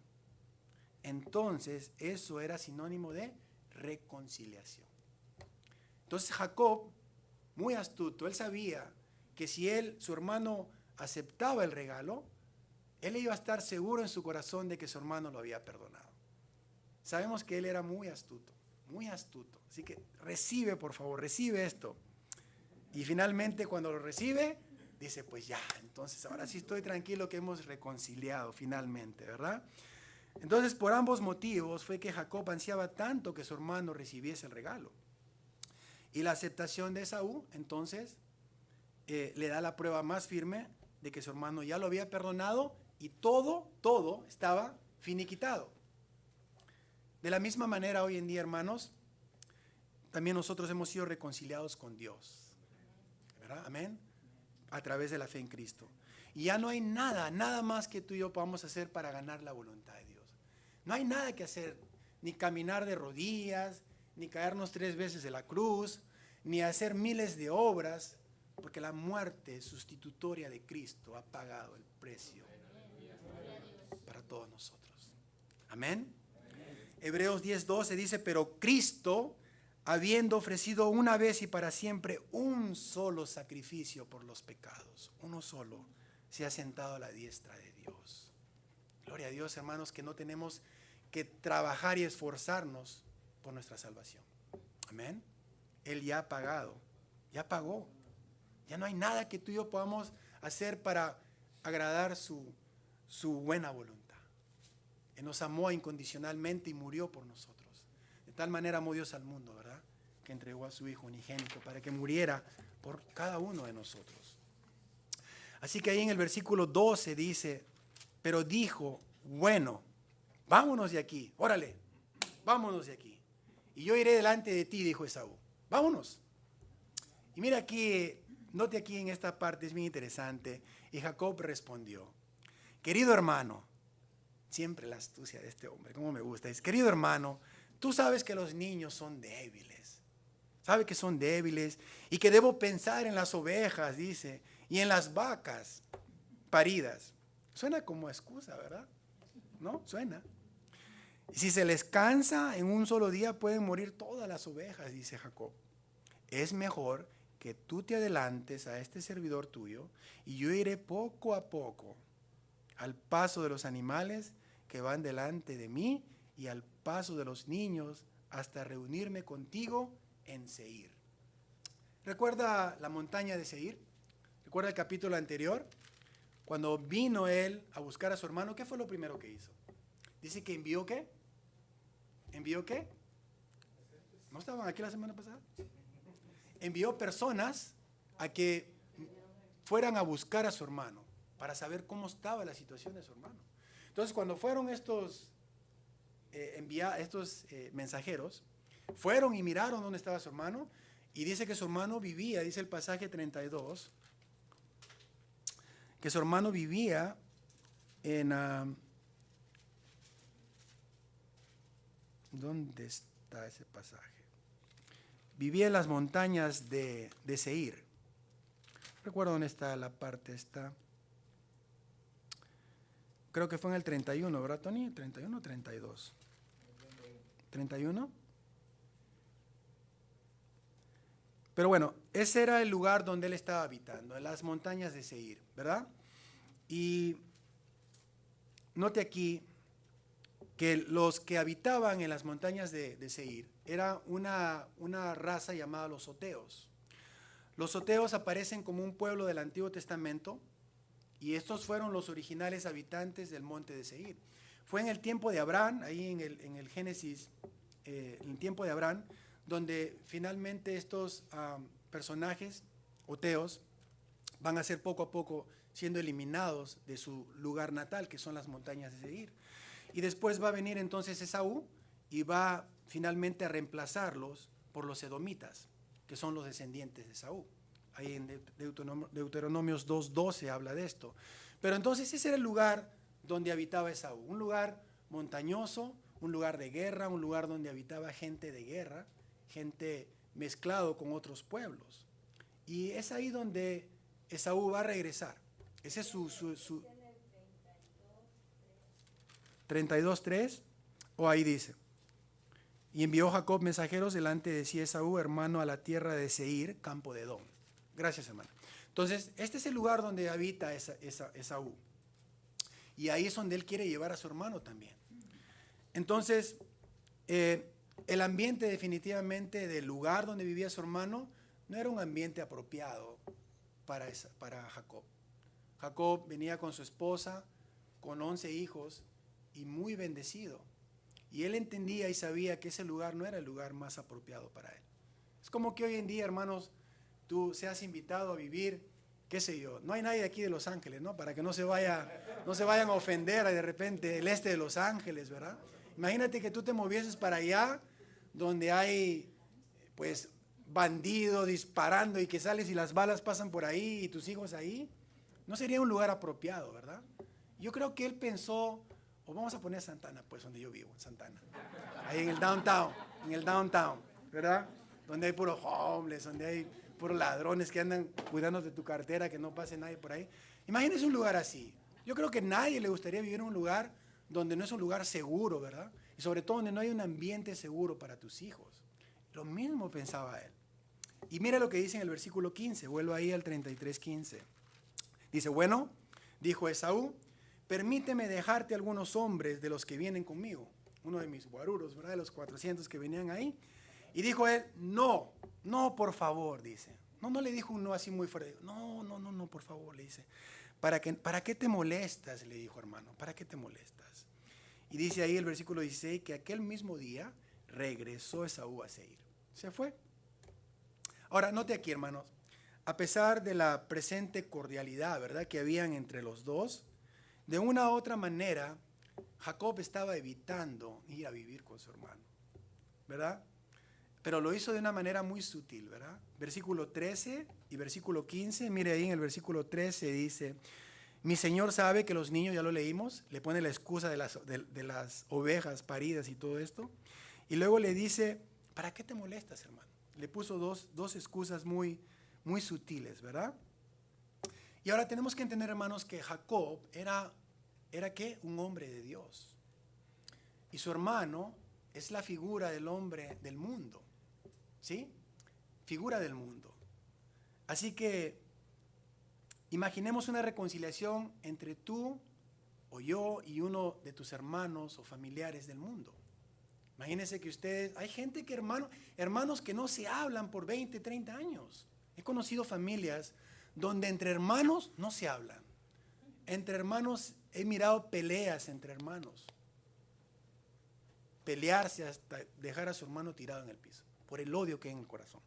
entonces eso era sinónimo de reconciliación. Entonces Jacob, muy astuto, él sabía que si su hermano aceptaba el regalo, él iba a estar seguro en su corazón de que su hermano lo había perdonado. Sabemos que él era muy astuto. Así que recibe, por favor, recibe esto. Y finalmente cuando lo recibe, dice, pues ya, entonces ahora sí estoy tranquilo que hemos reconciliado finalmente, ¿verdad? Entonces por ambos motivos fue que Jacob ansiaba tanto que su hermano recibiese el regalo. Y la aceptación de Esaú, entonces, le da la prueba más firme de que su hermano ya lo había perdonado y todo estaba finiquitado. De la misma manera, hoy en día, hermanos, también nosotros hemos sido reconciliados con Dios, ¿verdad? Amén. A través de la fe en Cristo. Y ya no hay nada más que tú y yo podamos hacer para ganar la voluntad de Dios. No hay nada que hacer, ni caminar de rodillas, ni caernos 3 veces de la cruz, ni hacer miles de obras, porque la muerte sustitutoria de Cristo ha pagado el precio para todos nosotros. Amén. Hebreos 10:12 dice, pero Cristo habiendo ofrecido una vez y para siempre un solo sacrificio por los pecados, uno solo, se ha sentado a la diestra de Dios. Gloria a Dios, hermanos, que no tenemos que trabajar y esforzarnos por nuestra salvación. Amén. Él ya ha pagado, ya pagó. Ya no hay nada que tú y yo podamos hacer para agradar su buena voluntad. Él nos amó incondicionalmente y murió por nosotros. De tal manera amó Dios al mundo, ¿verdad? Que entregó a su Hijo unigénito para que muriera por cada uno de nosotros. Así que ahí en el versículo 12 dice, pero dijo, bueno, vámonos de aquí, órale, vámonos de aquí. Y yo iré delante de ti, dijo Esaú, vámonos. Y mira aquí, note aquí en esta parte, es bien interesante. Y Jacob respondió, querido hermano, siempre la astucia de este hombre, cómo me gusta, es, querido hermano, tú sabes que los niños son débiles, sabe que son débiles y que debo pensar en las ovejas, dice, y en las vacas paridas. Suena como excusa, ¿verdad? ¿No? Suena. Y si se les cansa en un solo día pueden morir todas las ovejas, dice Jacob. Es mejor que tú te adelantes a este servidor tuyo y yo iré poco a poco al paso de los animales que van delante de mí y al paso de los niños hasta reunirme contigo en Seir. ¿Recuerda la montaña de Seir? ¿Recuerda el capítulo anterior? Cuando vino él a buscar a su hermano, ¿qué fue lo primero que hizo? Dice que envió ¿qué? ¿Envió qué? ¿No estaban aquí la semana pasada? Envió personas a que fueran a buscar a su hermano para saber cómo estaba la situación de su hermano. Entonces, cuando fueron estos mensajeros, fueron y miraron dónde estaba su hermano y dice que su hermano vivía, dice el pasaje 32, que su hermano vivía en... ¿dónde está ese pasaje? Vivía en las montañas de Seir. Recuerdo dónde está la parte esta. Creo que fue en el 31, ¿verdad, Tony? 31 o 32. 31. Pero bueno, ese era el lugar donde él estaba habitando, en las montañas de Seir, ¿verdad? Y note aquí que los que habitaban en las montañas de Seir era una raza llamada los Oteos. Los Oteos aparecen como un pueblo del Antiguo Testamento y estos fueron los originales habitantes del monte de Seir. Fue en el tiempo de Abraham, ahí en el Génesis, en el tiempo de Abraham, donde finalmente estos personajes Oteos van a ser poco a poco siendo eliminados de su lugar natal, que son las montañas de Seir. Y después va a venir entonces Esaú y va finalmente a reemplazarlos por los edomitas, que son los descendientes de Esaú. Ahí en Deuteronomios 2:12 habla de esto. Pero entonces ese era el lugar donde habitaba Esaú, un lugar montañoso, un lugar de guerra, un lugar donde habitaba gente de guerra, gente mezclado con otros pueblos. Y es ahí donde Esaú va a regresar. Ese es su 32:3, o ahí dice, y envió Jacob mensajeros delante de sí Esaú, hermano, a la tierra de Seir, campo de Edom. Gracias, hermano. Entonces, este es el lugar donde habita Esaú. Y ahí es donde él quiere llevar a su hermano también. Entonces, el ambiente definitivamente del lugar donde vivía su hermano no era un ambiente apropiado para Jacob. Jacob venía con su esposa, con 11 hijos y muy bendecido. Y él entendía y sabía que ese lugar no era el lugar más apropiado para él. Es como que hoy en día, hermanos, tú seas invitado a vivir, qué sé yo, no hay nadie aquí de Los Ángeles, ¿no? Para que no se vayan a ofender de repente el este de Los Ángeles, ¿verdad? Imagínate que tú te movieses para allá, donde hay, pues, bandidos disparando y que sales y las balas pasan por ahí y tus hijos ahí. No sería un lugar apropiado, ¿verdad? Yo creo que él pensó, o vamos a poner Santana, pues, donde yo vivo, en Santana. Ahí en el downtown, ¿verdad? Donde hay puros homeless, donde hay puros ladrones que andan cuidando de tu cartera, que no pase nadie por ahí. Imagínese un lugar así. Yo creo que a nadie le gustaría vivir en un lugar donde no es un lugar seguro, ¿verdad? Y sobre todo donde no hay un ambiente seguro para tus hijos. Lo mismo pensaba él. Y mira lo que dice en el versículo 15, vuelvo ahí al 33:15. Dice, bueno, dijo Esaú, permíteme dejarte algunos hombres de los que vienen conmigo. Uno de mis guaruros, ¿verdad? De los 400 que venían ahí. Y dijo él, no, no, por favor, dice. No, no le dijo un no así muy fuerte. No, no, no, no, por favor, le dice. ¿Para qué te molestas? Le dijo, hermano, ¿para qué te molestas? Y dice ahí el versículo 16 que aquel mismo día regresó Esaú a Seir. Se fue. Ahora, note aquí, hermanos, a pesar de la presente cordialidad, ¿verdad?, que habían entre los dos, de una u otra manera, Jacob estaba evitando ir a vivir con su hermano, ¿verdad? Pero lo hizo de una manera muy sutil, ¿verdad? Versículo 13 y versículo 15, mire ahí en el versículo 13 dice, mi señor sabe que los niños, ya lo leímos, le pone la excusa de las ovejas paridas y todo esto, y luego le dice, ¿para qué te molestas, hermano? Le puso dos excusas muy, muy sutiles, ¿verdad? Y ahora tenemos que entender, hermanos, que Jacob era ¿qué? Un hombre de Dios. Y su hermano es la figura del hombre del mundo, ¿sí? Figura del mundo. Así que imaginemos una reconciliación entre tú o yo y uno de tus hermanos o familiares del mundo. Imagínense que ustedes, hay gente que hermanos que no se hablan por 20, 30 años. He conocido familias donde entre hermanos no se hablan. Entre hermanos he mirado peleas entre hermanos. Pelearse hasta dejar a su hermano tirado en el piso, por el odio que hay en el corazón.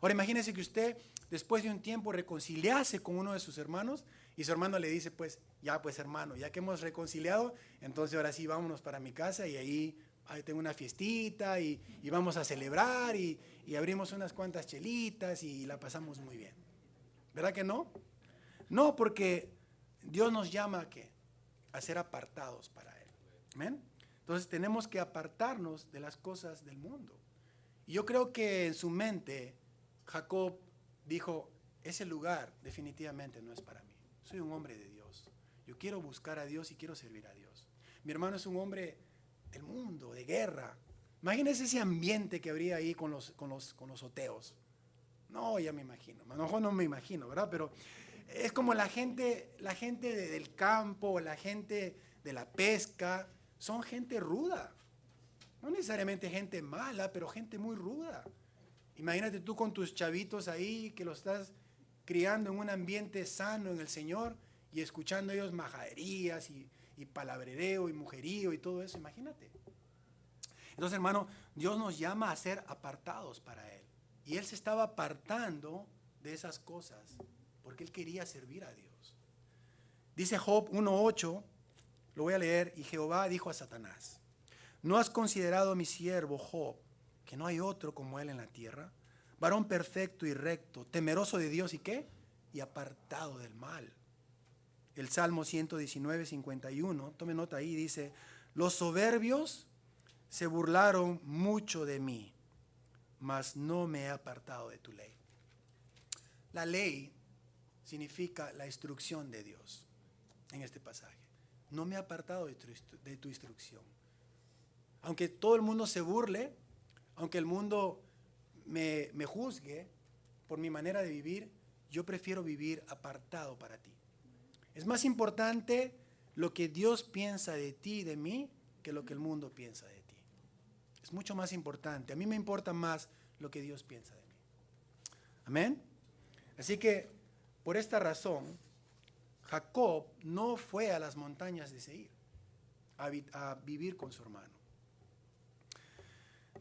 Ahora imagínense que usted, después de un tiempo, reconciliase con uno de sus hermanos y su hermano le dice, pues, ya pues hermano, ya que hemos reconciliado, entonces ahora sí vámonos para mi casa y ahí tengo una fiestita y vamos a celebrar y abrimos unas cuantas chelitas y la pasamos muy bien. ¿Verdad que no? No, porque Dios nos llama a ser apartados para Él. ¿Amén? Entonces tenemos que apartarnos de las cosas del mundo. Y yo creo que en su mente Jacob dijo, ese lugar definitivamente no es para mí. Soy un hombre de Dios. Yo quiero buscar a Dios y quiero servir a Dios. Mi hermano es un hombre del mundo, de guerra. Imagínense ese ambiente que habría ahí con los oteos. No, ya me imagino. A lo mejor no me imagino, ¿verdad? Pero es como la gente del campo, la gente de la pesca, son gente ruda. No necesariamente gente mala, pero gente muy ruda. Imagínate tú con tus chavitos ahí que los estás criando en un ambiente sano en el Señor y escuchando ellos majaderías y palabrereo y mujerío y todo eso, imagínate. Entonces, hermano, Dios nos llama a ser apartados para Él. Y Él se estaba apartando de esas cosas porque Él quería servir a Dios. Dice Job 1:8, lo voy a leer, y Jehová dijo a Satanás, ¿no has considerado a mi siervo Job, que no hay otro como él en la tierra? Varón perfecto y recto, temeroso de Dios y ¿qué? Y apartado del mal. El Salmo 119:51, tome nota ahí, dice, los soberbios se burlaron mucho de mí, mas no me he apartado de tu ley. La ley significa la instrucción de Dios en este pasaje. No me he apartado de tu instrucción. Aunque todo el mundo se burle, aunque el mundo me juzgue por mi manera de vivir, yo prefiero vivir apartado para ti. Es más importante lo que Dios piensa de ti y de mí que lo que el mundo piensa de ti. Es mucho más importante. A mí me importa más lo que Dios piensa de mí. Amén. Así que, por esta razón, Jacob no fue a las montañas de Seir a vivir con su hermano.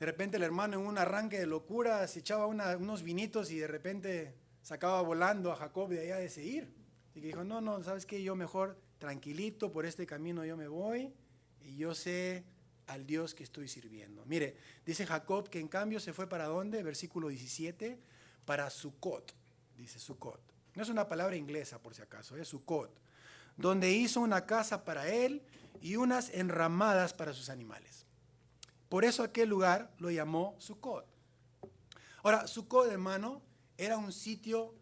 De repente el hermano en un arranque de locura se echaba unos vinitos y de repente sacaba volando a Jacob de allá de Seir. Y que dijo, no, ¿sabes qué? Yo mejor tranquilito por este camino yo me voy y yo sé al Dios que estoy sirviendo. Mire, dice Jacob que en cambio se fue ¿para dónde? Versículo 17, para Sucot, dice Sucot. No es una palabra inglesa por si acaso, es Sucot, donde hizo una casa para él y unas enramadas para sus animales. Por eso aquel lugar lo llamó Sucot. Ahora, Sucot, hermano, era un sitio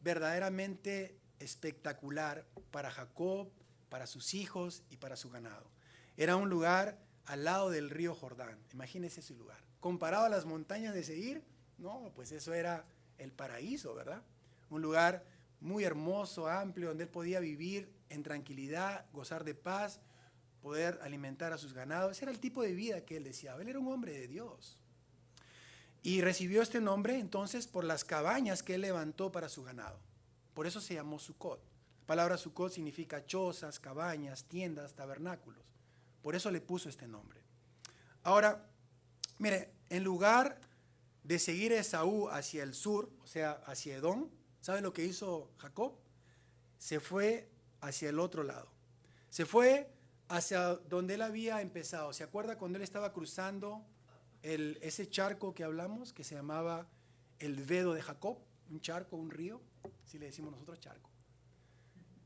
verdaderamente espectacular para Jacob, para sus hijos y para su ganado. Era un lugar al lado del río Jordán. Imagínense ese lugar. comparado a las montañas de Seir, no, pues eso era el paraíso, ¿verdad? Un lugar muy hermoso, amplio, donde él podía vivir en tranquilidad, gozar de paz, poder alimentar a sus ganados. Ese era el tipo de vida que él deseaba. Él era un hombre de Dios. Y recibió este nombre entonces por las cabañas que él levantó para su ganado. Por eso se llamó Sucot. La palabra Sucot significa chozas, cabañas, tiendas, tabernáculos. Por eso le puso este nombre. Ahora, mire, en lugar de seguir a Esaú hacia el sur, o sea, hacia Edom, ¿sabe lo que hizo Jacob? Se fue hacia el otro lado. Se fue hacia donde él había empezado. ¿Se acuerda cuando él estaba cruzando ese charco que hablamos, que se llamaba el Vedo de Jacob? Un charco, un río, si le decimos nosotros charco.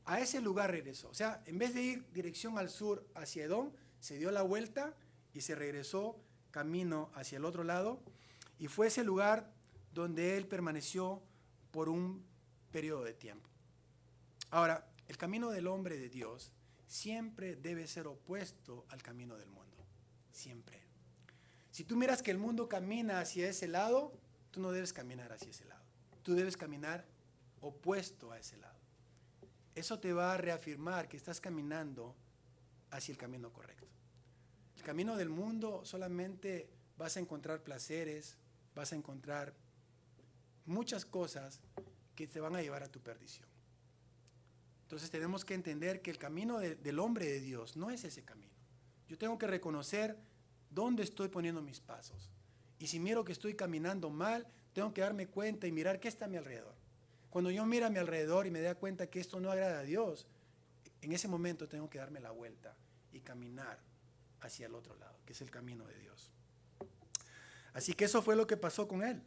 A ese lugar regresó. O sea, en vez de ir dirección al sur hacia Edom, se dio la vuelta y se regresó camino hacia el otro lado. Y fue ese lugar donde él permaneció por un periodo de tiempo. Ahora, el camino del hombre de Dios siempre debe ser opuesto al camino del mundo. Siempre. Si tú miras que el mundo camina hacia ese lado, tú no debes caminar hacia ese lado. Tú debes caminar opuesto a ese lado. Eso te va a reafirmar que estás caminando hacia el camino correcto. El camino del mundo solamente vas a encontrar placeres, vas a encontrar muchas cosas que te van a llevar a tu perdición. Entonces tenemos que entender que el camino del hombre de Dios no es ese camino. Yo tengo que reconocer dónde estoy poniendo mis pasos. Y si miro que estoy caminando mal, tengo que darme cuenta y mirar qué está a mi alrededor. Cuando yo miro a mi alrededor y me da cuenta que esto no agrada a Dios, en ese momento tengo que darme la vuelta y caminar hacia el otro lado, que es el camino de Dios. Así que eso fue lo que pasó con él.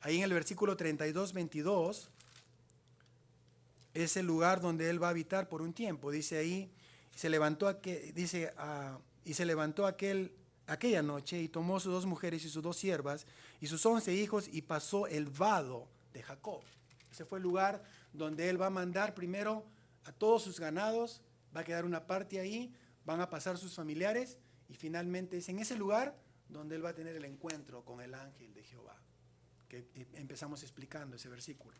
Ahí en el versículo 32, 22, es el lugar donde él va a habitar por un tiempo. Dice ahí, se levantó aquella noche y tomó sus 2 mujeres y sus 2 siervas y sus 11 hijos y pasó el vado de Jacob. Ese fue el lugar donde él va a mandar primero a todos sus ganados, va a quedar una parte ahí, van a pasar sus familiares y finalmente es en ese lugar donde él va a tener el encuentro con el ángel de Jehová, que empezamos explicando ese versículo.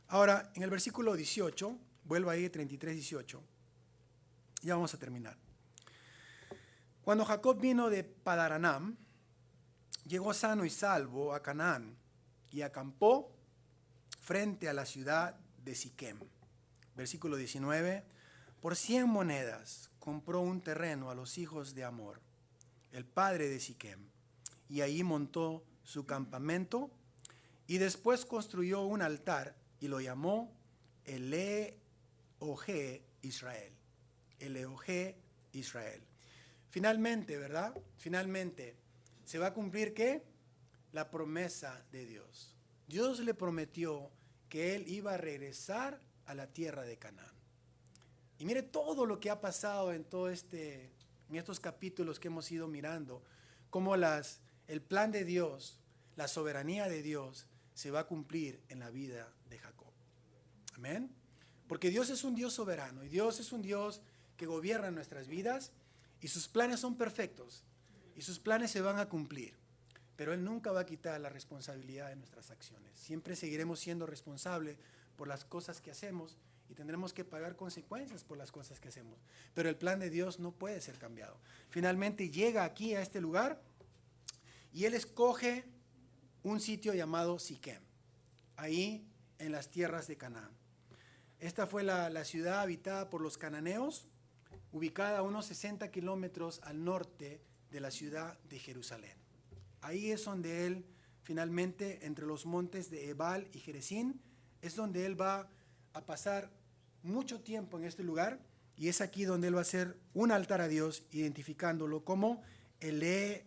Ahora, en el versículo 18, vuelvo ahí, 33, 18, ya vamos a terminar. Cuando Jacob vino de Padaranam, llegó sano y salvo a Canaán y acampó frente a la ciudad de Siquem. Versículo 19, por 100 monedas compró un terreno a los hijos de Amor, el padre de Siquem, y ahí montó su campamento y después construyó un altar y lo llamó Elohé Israel. Elohé Israel. Finalmente, ¿verdad? Finalmente, ¿se va a cumplir qué? La promesa de Dios. Dios le prometió que él iba a regresar a la tierra de Canaán. Y mire todo lo que ha pasado en estos capítulos que hemos ido mirando, cómo el plan de Dios, la soberanía de Dios se va a cumplir en la vida de Jacob. Amén. Porque Dios es un Dios soberano y Dios es un Dios que gobierna nuestras vidas y sus planes son perfectos y sus planes se van a cumplir. Pero Él nunca va a quitar la responsabilidad de nuestras acciones. Siempre seguiremos siendo responsables por las cosas que hacemos y tendremos que pagar consecuencias por las cosas que hacemos. Pero el plan de Dios no puede ser cambiado. Finalmente llega aquí a este lugar y Él escoge un sitio llamado Siquem, ahí en las tierras de Canaán. Esta fue la ciudad habitada por los cananeos, ubicada a unos 60 kilómetros al norte de la ciudad de Jerusalén. Ahí es donde él, finalmente, entre los montes de Ebal y Jerezín, es donde él va a pasar mucho tiempo en este lugar, y es aquí donde él va a hacer un altar a Dios, identificándolo como Elohé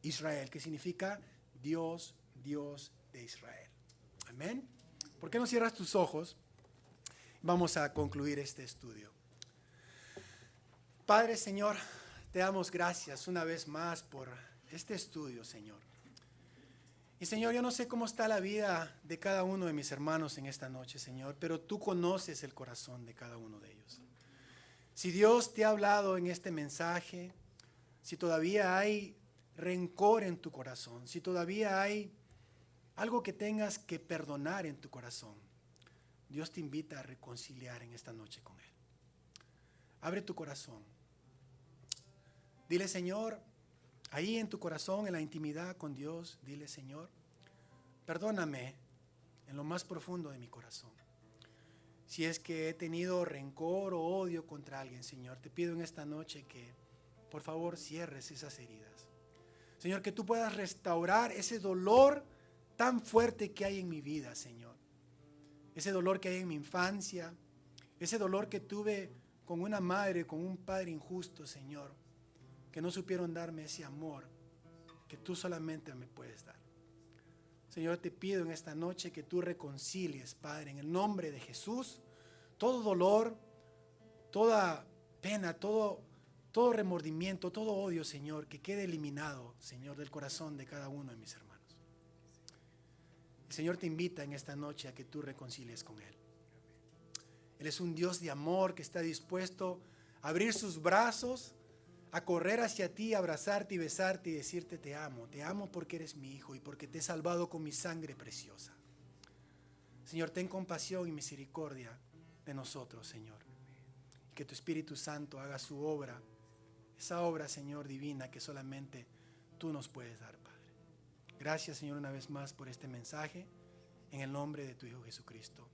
Israel, que significa Dios, Dios de Israel. Amén. ¿Por qué no cierras tus ojos? Vamos a concluir este estudio. Padre, Señor, te damos gracias una vez más por este estudio, Señor. Y Señor, yo no sé cómo está la vida de cada uno de mis hermanos en esta noche, Señor, pero tú conoces el corazón de cada uno de ellos. Si Dios te ha hablado en este mensaje, si todavía hay rencor en tu corazón, si todavía hay algo que tengas que perdonar en tu corazón, Dios te invita a reconciliar en esta noche con Él. Abre tu corazón. Dile, Señor, ahí en tu corazón, en la intimidad con Dios, dile, Señor, perdóname en lo más profundo de mi corazón. Si es que he tenido rencor o odio contra alguien, Señor, te pido en esta noche que, por favor, cierres esas heridas. Señor, que tú puedas restaurar ese dolor tan fuerte que hay en mi vida, Señor. Ese dolor que hay en mi infancia, ese dolor que tuve con una madre, con un padre injusto, Señor, que no supieron darme ese amor que tú solamente me puedes dar. Señor, te pido en esta noche que tú reconcilies, Padre, en el nombre de Jesús, todo dolor, toda pena, todo remordimiento, todo odio, Señor, que quede eliminado, Señor, del corazón de cada uno de mis hermanos. El Señor te invita en esta noche a que tú reconcilies con Él. Él es un Dios de amor que está dispuesto a abrir sus brazos, a correr hacia ti, abrazarte y besarte y decirte te amo porque eres mi hijo y porque te he salvado con mi sangre preciosa. Señor, ten compasión y misericordia de nosotros, Señor. Y que tu Espíritu Santo haga su obra, esa obra, Señor, divina que solamente tú nos puedes dar, Padre. Gracias, Señor, una vez más por este mensaje, en el nombre de tu Hijo Jesucristo.